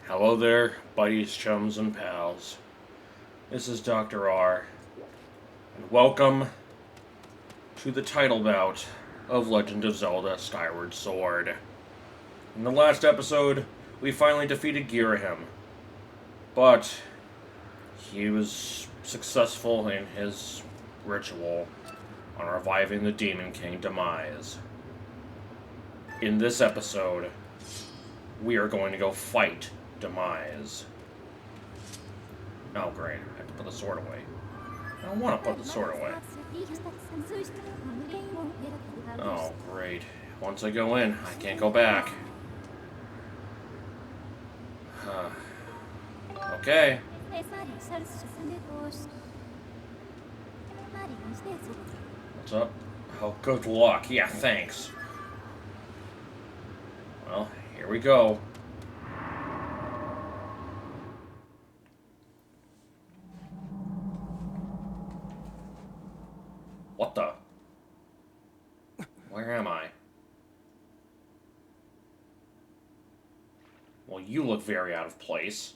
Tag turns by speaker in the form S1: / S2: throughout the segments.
S1: Hello there, buddies, chums, and pals. This is Doctor.R, and welcome to the title bout of Legend of Zelda Skyward Sword. In the last episode, we finally defeated Girahim, but he was successful in his ritual on reviving the Demon King Demise. In this episode, we are going to go fight Demise. Oh, great. I have to put the sword away. I don't want to put the sword away. Oh, great. Once I go in, I can't go back. Okay. What's up? Oh, good luck. Yeah, thanks. Well, here we go. What the? Where am I? Well, you look very out of place.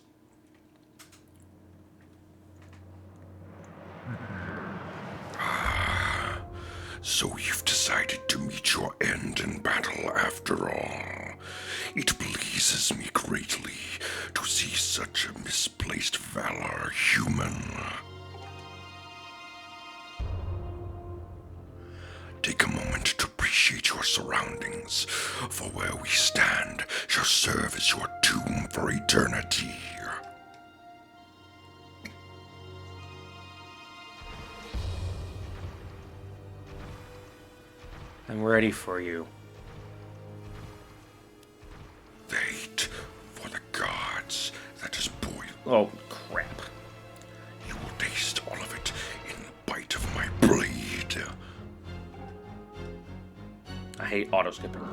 S2: So you've decided to meet your end in battle after all. It pleases me greatly to see such a misplaced valor human. Take a moment to appreciate your surroundings, for where we stand shall serve as your tomb for eternity.
S1: I'm ready for you.
S2: The hate for the gods that is boiled.
S1: Oh, crap.
S2: You will taste all of it in the bite of my blade.
S1: I hate auto-skipping.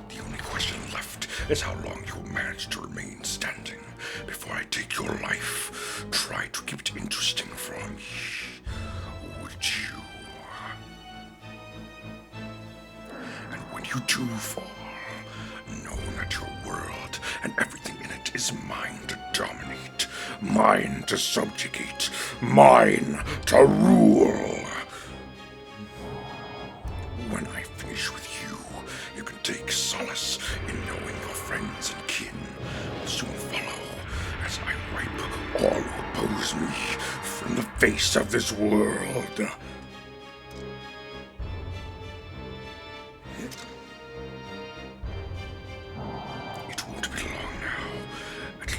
S2: The only question left is how long you will manage to remain standing before I take your life. Try to keep it interesting for me, would you? And when you do fall, know that your world and everything in it is mine to dominate, mine to subjugate, mine to rule. When I finish with you, you can take solace in knowing your friends and kin will soon follow as I wipe all who oppose me from the face of this world. It won't be long now. At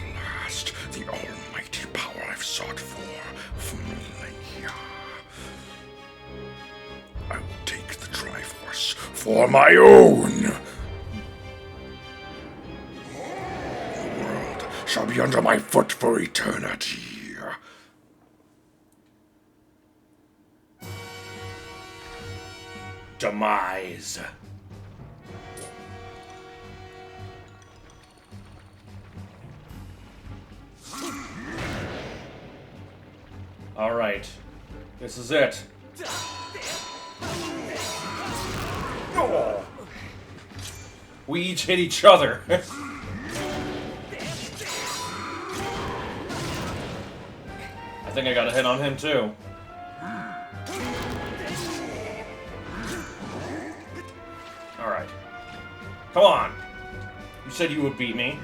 S2: last, the almighty power I've sought for millennia. I will take the Triforce for my own. The world shall be under my foot for eternity.
S1: Demise. Alright. This is it. Oh. We each hit each other. I think I got a hit on him too. Alright. Come on. You said you would beat me.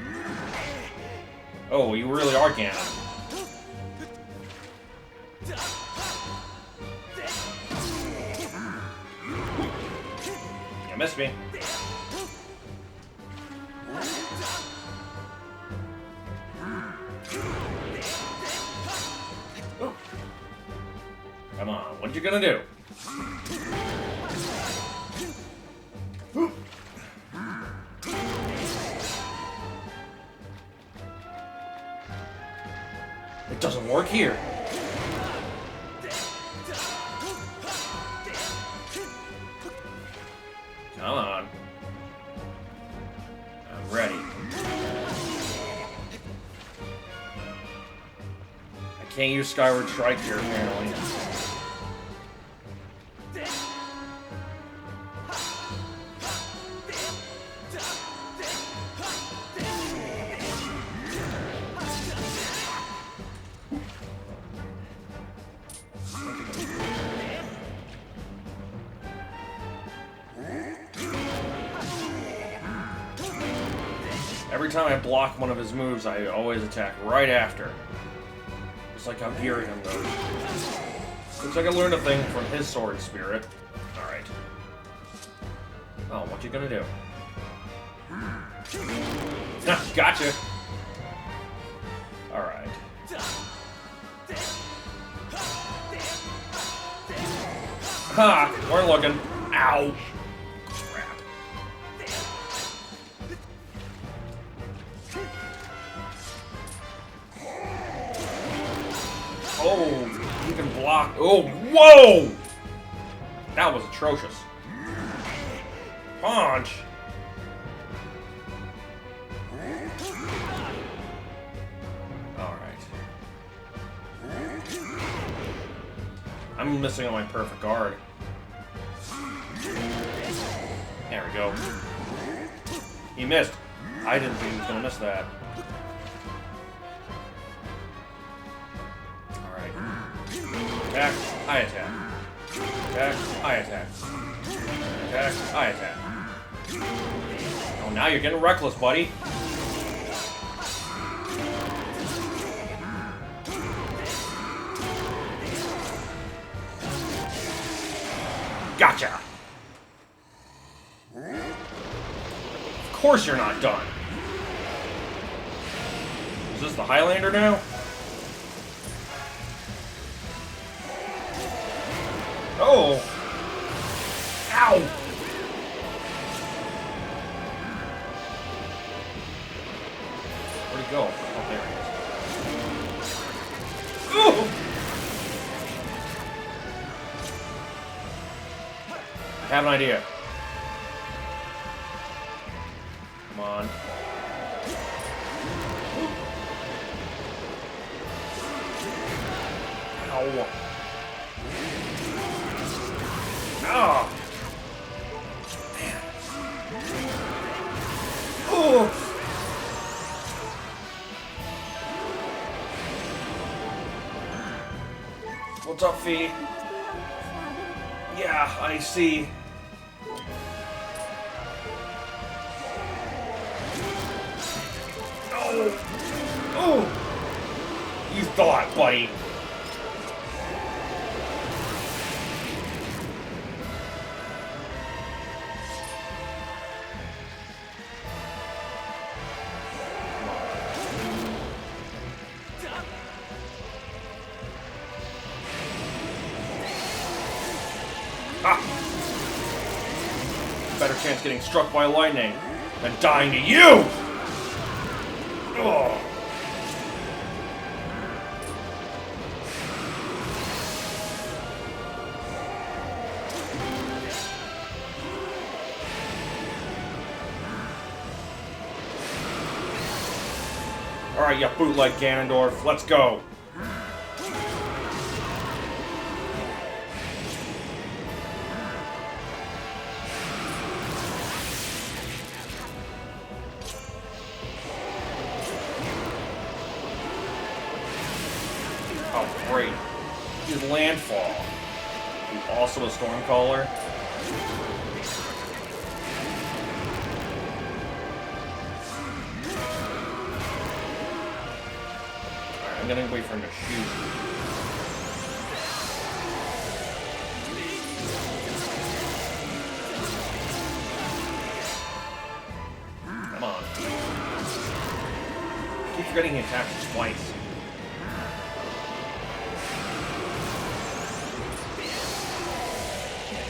S1: Oh, you really are Ganon. You missed me. Ooh. Come on, what you gonna do? Ooh. It doesn't work here. Come on. I'm ready. I can't use Skyward Strike here, apparently. Every time I block one of his moves, I always attack right after. Just like I'm hearing him, though. Looks like I learned a thing from his sword spirit. Alright. Oh, what you gonna do? Gotcha! Alright. Ha! We're looking. Ow! Crap. Oh, you can block. Oh, whoa! That was atrocious. Punch! Alright. I'm missing on my perfect guard. There we go. He missed. I didn't think he was gonna miss that. Alright. Attack, I attack. Attack, I attack. Attack, I attack. Oh, now you're getting reckless, buddy. Gotcha! Of course you're not done. Is this the Highlander now? Oh! Ow! Where'd he go? Oh, there he is. Ooh! I have an idea. Come on. Ow. Oh. Man. Oh. What's up, Fee? Yeah, I see. Oh! Oh! You thought, buddy. Better chance getting struck by lightning than dying to you! Ugh. Alright, you bootleg Ganondorf, let's go! Oh, great. His landfall. He's also a Stormcaller. Alright, I'm gonna wait for him to shoot. Come on. I keep forgetting he attacks twice.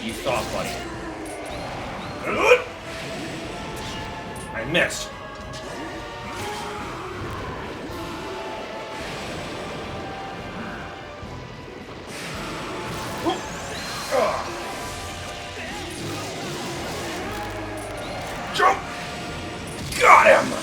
S1: You thought, buddy. I missed. Jump! Got him!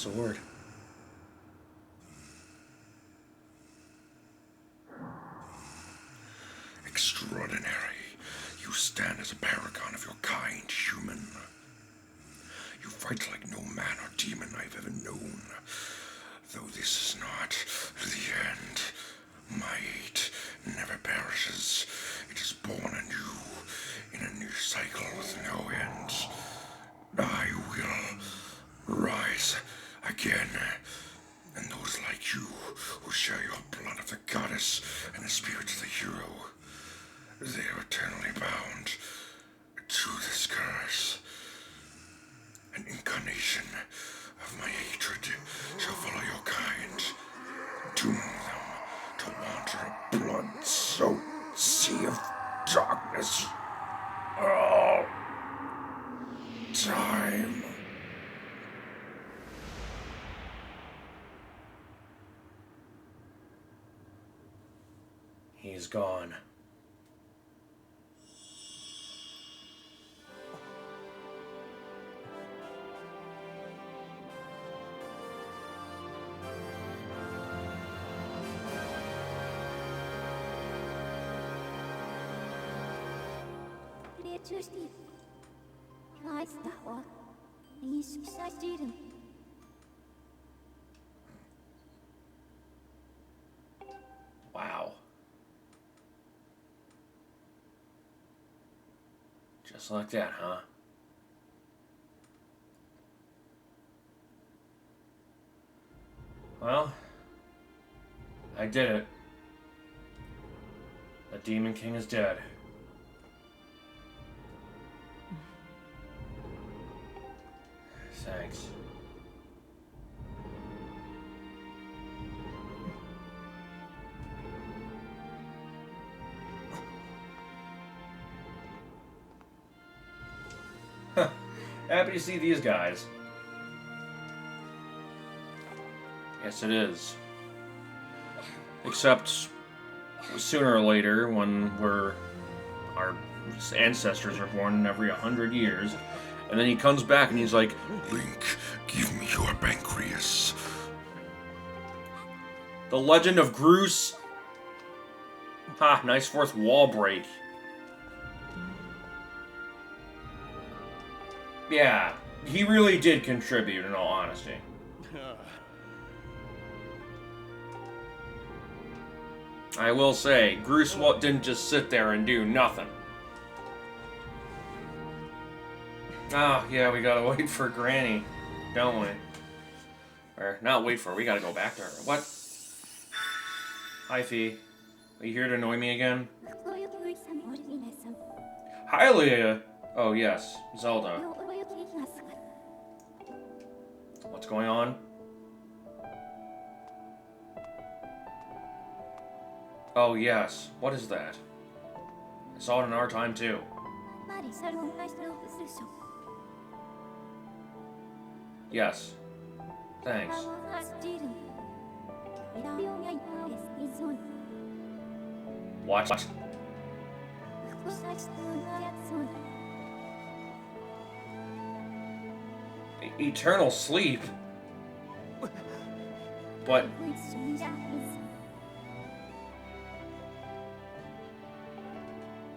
S1: sword.
S2: Extraordinary. You stand as a paragon of your kind, human. You fight like no man or demon I've ever known. Though this is not the end. Might never perishes. It is born anew in a new cycle with no end. I will rise again. And those like you who share your blood of the goddess and the spirit of the hero, they are eternally bound to this curse. An incarnation of my hatred shall follow your kind, doom them to wander a blood-soaked sea of darkness. All time.
S1: He's gone. Wow. Just like that, huh? Well, I did it. The Demon King is dead. Thanks. Huh. Happy to see these guys. Yes, it is. Except sooner or later, when our ancestors are born every 100 years, and then he comes back and he's like,
S2: Link, give me your pancreas.
S1: The Legend of Groose. Ha, nice fourth wall break. Yeah, he really did contribute, in all honesty. I will say, Groose didn't just sit there and do nothing. Ah, yeah, we gotta wait for Granny, don't we? Or, not wait for her, we gotta go back to her. What? Hi, Fee. Are you here to annoy me again? Hi, Leah! Oh, yes, Zelda. What's going on? Oh, yes. What is that? I saw it in our time, too. Yes. Thanks. What? Eternal sleep? But...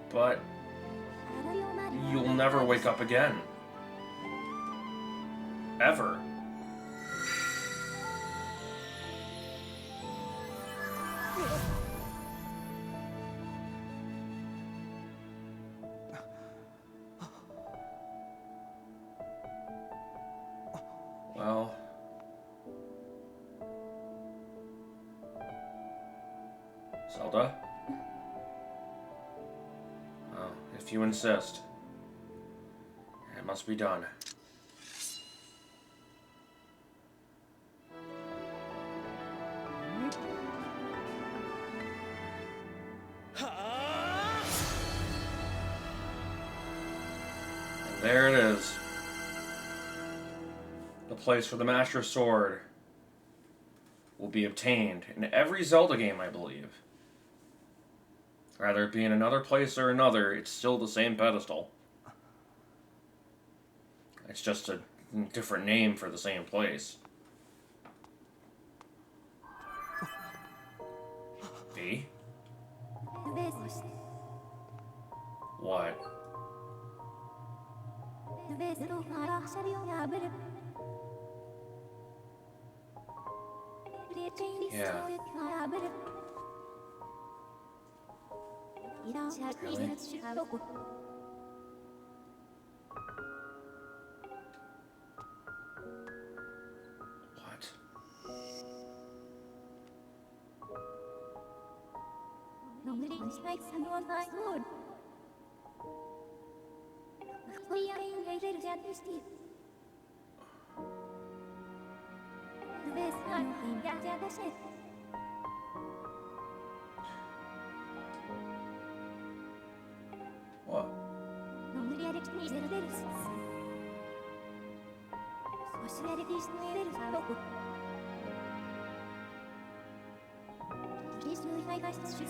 S1: But... You'll never wake up again. Ever. Well... Zelda? Oh, if you insist. It must be done. And there it is. The place where the Master Sword will be obtained in every Zelda game, I believe. Rather it be in another place or another, it's still the same pedestal. It's just a different name for the same place. Yeah. Really? What?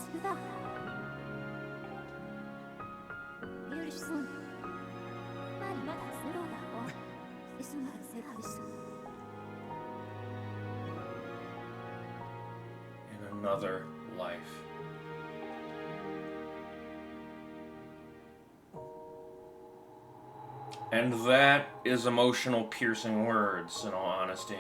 S1: What? In another life. And that is emotional, piercing words, in all honesty.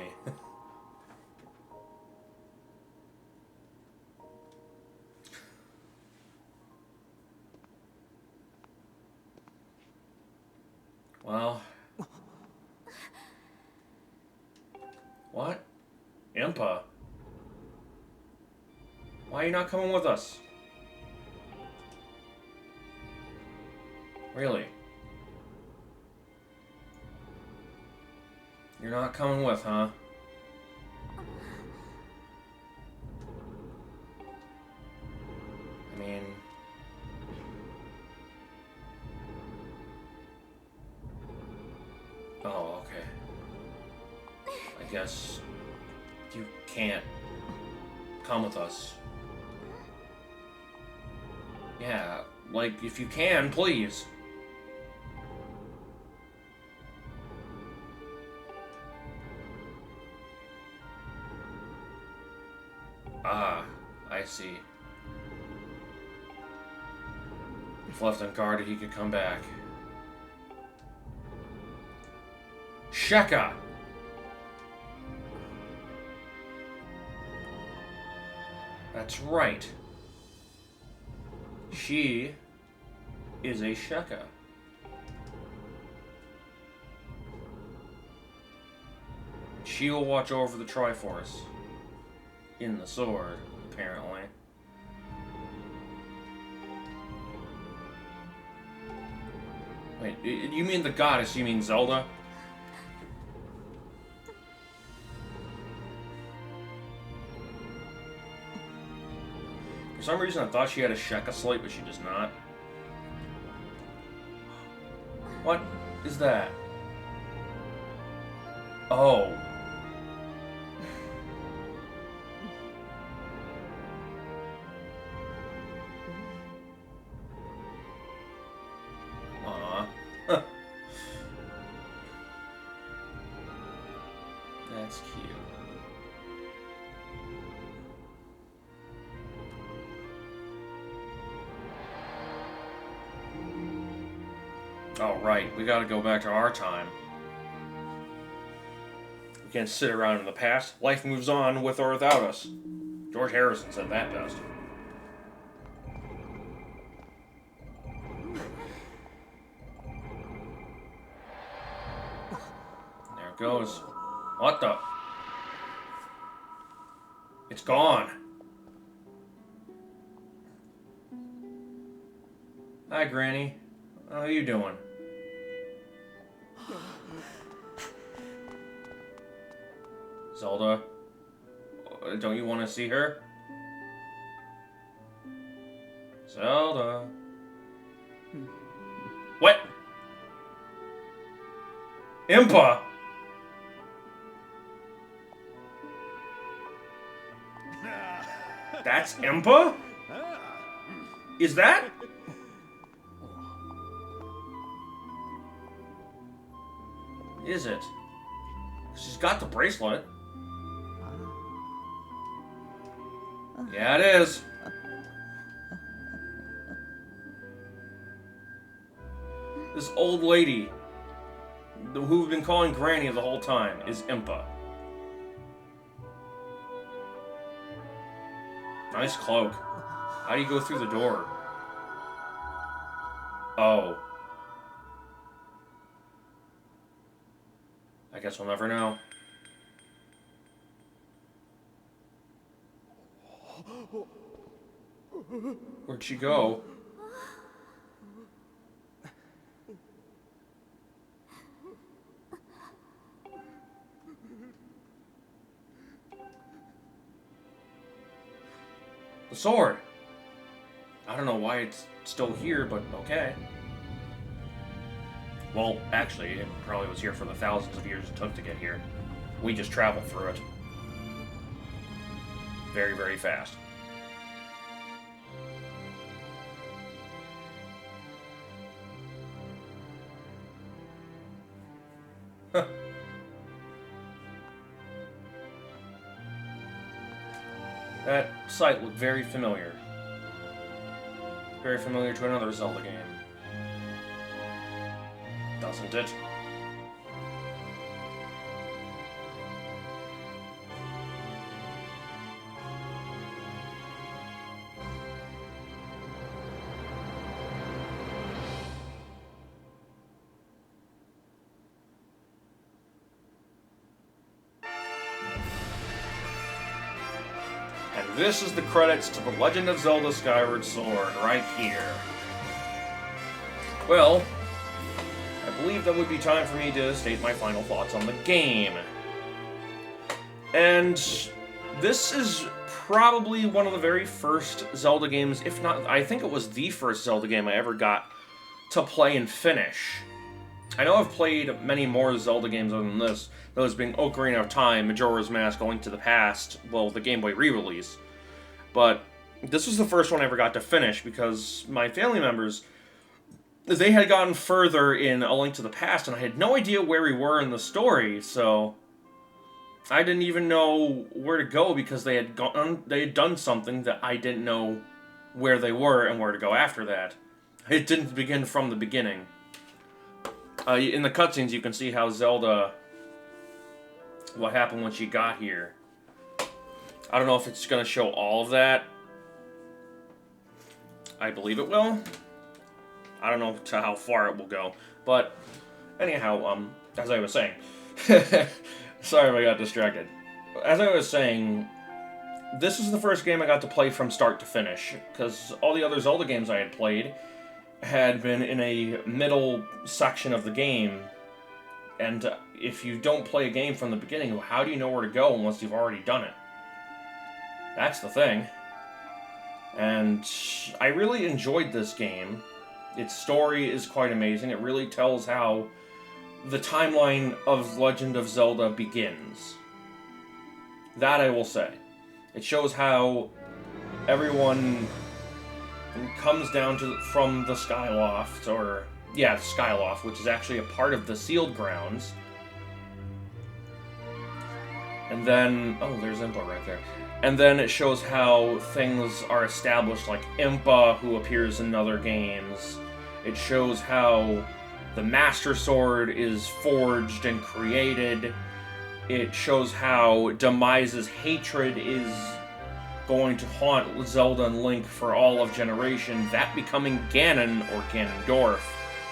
S1: Well. What? Impa? Why are you not coming with us? Really? You're not coming with, huh? I mean... Oh, okay. I guess you can't come with us. Yeah, like, if you can, please. Ah, I see. If left unguarded, he could come back. Sheka! That's right. She is a Sheka. She will watch over the Triforce. In the sword, apparently. Wait, you mean the goddess? You mean Zelda? For some reason, I thought she had a Sheka slate, but she does not. What is that? Oh. Aw. That's cute. Oh, right. We gotta go back to our time. We can't sit around in the past. Life moves on with or without us. George Harrison said that best. There it goes. What the? It's gone. Hi, Granny. How are you doing? Zelda, don't you want to see her? Zelda. What? Impa? That's Impa? Is that? Is it? She's got the bracelet. Yeah, it is. This old lady. who we've been calling Granny the whole time, is Impa. Nice cloak. How do you go through the door? Oh. I guess we'll never know. Where'd she go? The sword! I don't know why it's still here, but okay. Well, actually, it probably was here for the thousands of years it took to get here. We just traveled through it. Very, very fast. Huh. That site looked very familiar. Very familiar to another Zelda game. Doesn't it? And this is the credits to The Legend of Zelda Skyward Sword, right here. Well, I believe that would be time for me to state my final thoughts on the game. And this is probably one of the very first Zelda games, if not, I think it was the first Zelda game I ever got to play and finish. I know I've played many more Zelda games other than this, those being Ocarina of Time, Majora's Mask, A Link to the Past, well, the Game Boy re-release. But this was the first one I ever got to finish because my family members, they had gotten further in A Link to the Past, and I had no idea where we were in the story, so I didn't even know where to go because they had done something that I didn't know where they were and where to go after that. It didn't begin from the beginning. In the cutscenes, you can see how Zelda, what happened when she got here. I don't know if it's going to show all of that. I believe it will. I don't know to how far it will go. But, anyhow, as I was saying. Sorry if I got distracted. As I was saying, this is the first game I got to play from start to finish. Because all the other Zelda games I had played had been in a middle section of the game. And if you don't play a game from the beginning, how do you know where to go unless you've already done it? That's the thing. And I really enjoyed this game. Its story is quite amazing. It really tells how the timeline of Legend of Zelda begins. That I will say. It shows how everyone comes down from the Skyloft, or yeah, Skyloft, which is actually a part of the Sealed Grounds. And then, oh, there's Impa right there. And then it shows how things are established, like Impa, who appears in other games. It shows how the Master Sword is forged and created. It shows how Demise's hatred is going to haunt Zelda and Link for all of generation, that becoming Ganon or Ganondorf,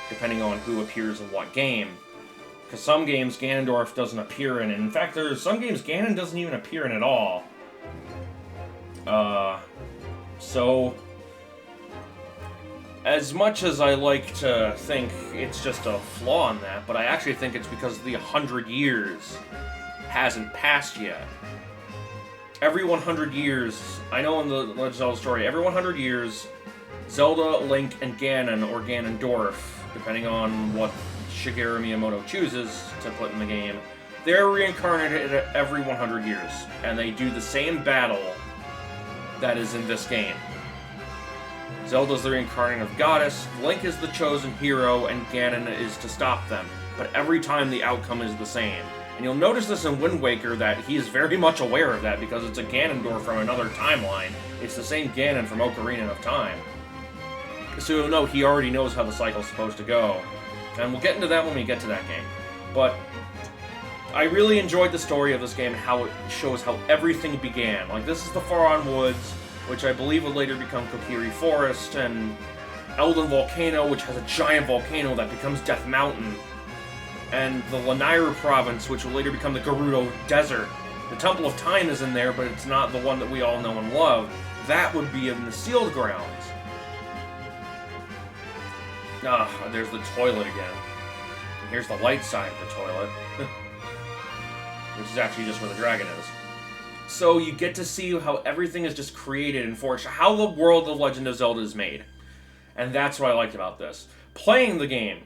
S1: depending on who appears in what game. Because some games Ganondorf doesn't appear in, and in fact there's some games Ganon doesn't even appear in at all. So, as much as I like to think it's just a flaw in that, but I actually think it's because the 100 years hasn't passed yet. Every 100 years, I know in the Legend of Zelda story, every 100 years, Zelda, Link, and Ganon, or Ganondorf, depending on what Shigeru Miyamoto chooses to put in the game, they're reincarnated every 100 years, and they do the same battle that is in this game. Zelda's the reincarnated goddess, Link is the chosen hero, and Ganon is to stop them. But every time the outcome is the same. And you'll notice this in Wind Waker that he is very much aware of that because it's a Ganondorf from another timeline. It's the same Ganon from Ocarina of Time. So no, he already knows how the cycle's supposed to go. And we'll get into that when we get to that game. But I really enjoyed the story of this game, how it shows how everything began. Like, this is the Faron Woods, which I believe would later become Kokiri Forest, and Elden Volcano, which has a giant volcano that becomes Death Mountain, and the Lanayru province, which will later become the Gerudo Desert. The Temple of Time is in there, but it's not the one that we all know and love. That would be in the Sealed Grounds. Ah, there's the toilet again. And here's the light side of the toilet. Which is actually just where the dragon is. So you get to see how everything is just created and forged, how the world of Legend of Zelda is made. And that's what I liked about this. Playing the game,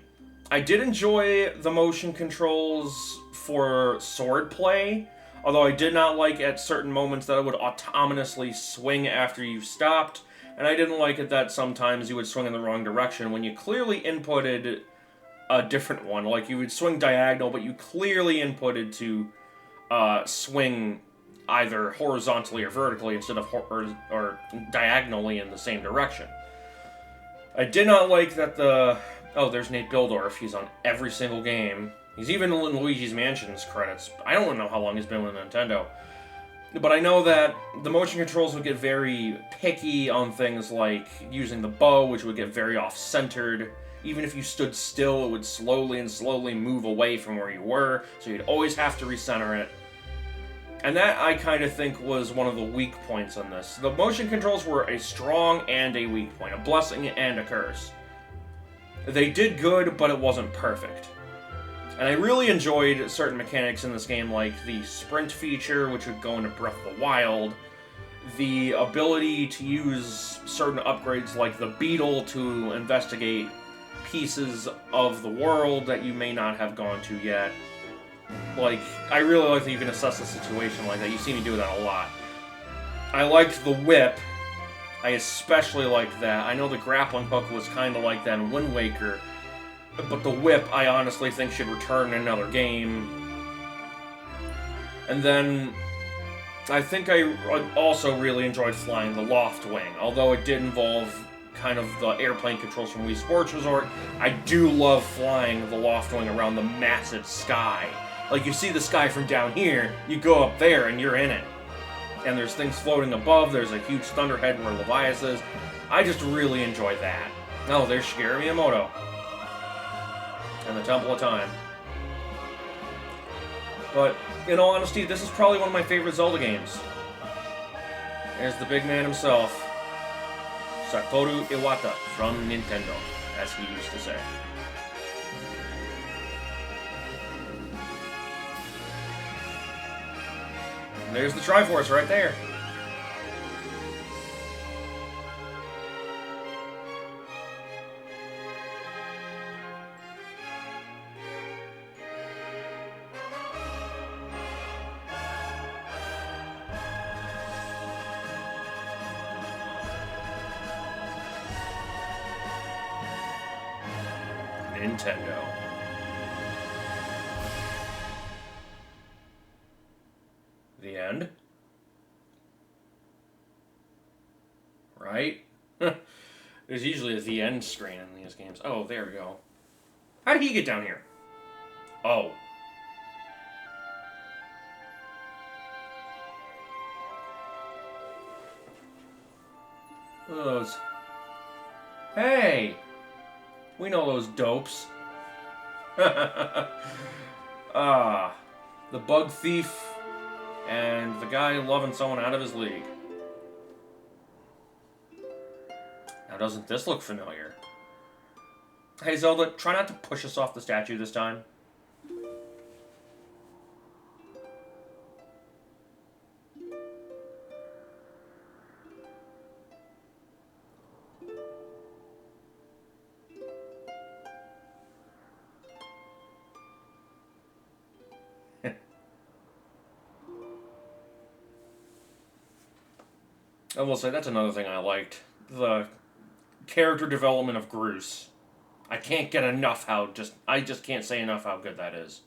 S1: I did enjoy the motion controls for sword play, although I did not like at certain moments that it would autonomously swing after you stopped, and I didn't like it that sometimes you would swing in the wrong direction when you clearly inputted a different one. Like, you would swing diagonal, but you clearly inputted to swing either horizontally or vertically instead of or diagonally in the same direction. I did not like that oh, there's Nate Bildorf. He's on every single game. He's even in Luigi's Mansion's credits. I don't know how long he's been with Nintendo. But I know that the motion controls would get very picky on things like using the bow, which would get very off-centered. Even if you stood still, it would slowly move away from where you were, so you'd always have to recenter it. And that, I kind of think, was one of the weak points on this. The motion controls were a strong and a weak point, a blessing and a curse. They did good, but it wasn't perfect. And I really enjoyed certain mechanics in this game, like the sprint feature, which would go into Breath of the Wild, the ability to use certain upgrades like the beetle to investigate pieces of the world that you may not have gone to yet. Like, I really like that you can assess a situation like that. You see me do that a lot. I liked the whip. I especially liked that. I know the grappling hook was kind of like that in Wind Waker, but the whip, I honestly think, should return in another game. And then, I think I also really enjoyed flying the Loft Wing. Although it did involve kind of the airplane controls from Wii Sports Resort, I do love flying the Loft Wing around the massive sky. Like, you see the sky from down here, you go up there and you're in it. And there's things floating above, there's a huge thunderhead where Levias is. I just really enjoy that. Oh, there's Shigeru Miyamoto. And the Temple of Time. But, in all honesty, this is probably one of my favorite Zelda games. There's the big man himself, Satoru Iwata from Nintendo, as he used to say. And there's the Triforce right there. Nintendo. The end? Right? There's usually a the end screen in these games. Oh, there we go. How did he get down here? Oh. Look at those. Hey! We know those dopes. Ah. The bug thief and the guy loving someone out of his league. Now, doesn't this look familiar? Hey, Zelda, try not to push us off the statue this time. I will say, that's another thing I liked. The character development of Groose. I can't get enough I just can't say enough how good that is.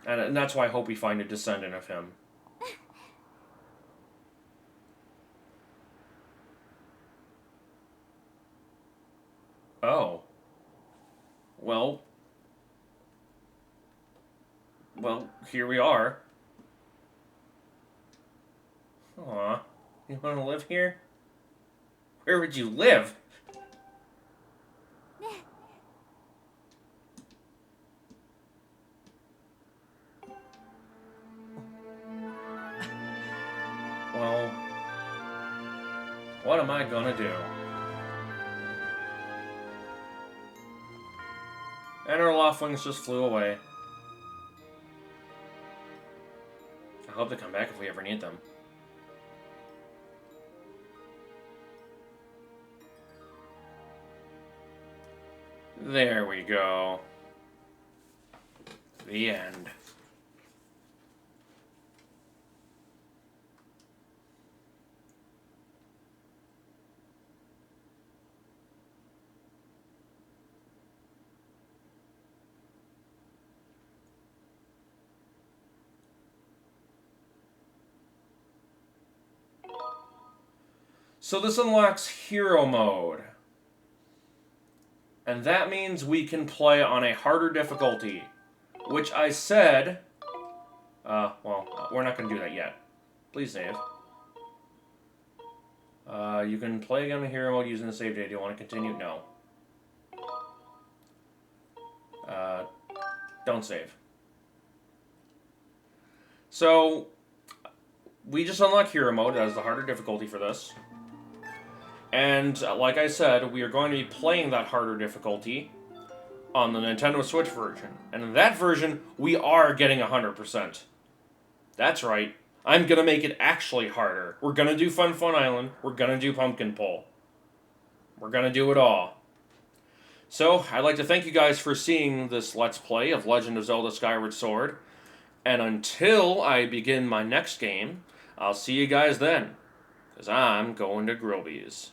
S1: And that's why I hope we find a descendant of him. Oh. Well, well, here we are. Aw, you want to live here? Where would you live? Well, what am I gonna do? And our Loftlings just flew away. I hope they come back if we ever need them. There we go. The end. So this unlocks hero mode. And that means we can play on a harder difficulty. Which I said... well, we're not going to do that yet. Please save. You can play again in hero mode using the save data. Do you want to continue? No. Don't save. So, we just unlock hero mode as the harder difficulty for this. And, like I said, we are going to be playing that harder difficulty on the Nintendo Switch version. And in that version, we are getting 100%. That's right. I'm going to make it actually harder. We're going to do Fun Fun Island. We're going to do Pumpkin Pull. We're going to do it all. So, I'd like to thank you guys for seeing this Let's Play of Legend of Zelda Skyward Sword. And until I begin my next game, I'll see you guys then. Because I'm going to Grillby's.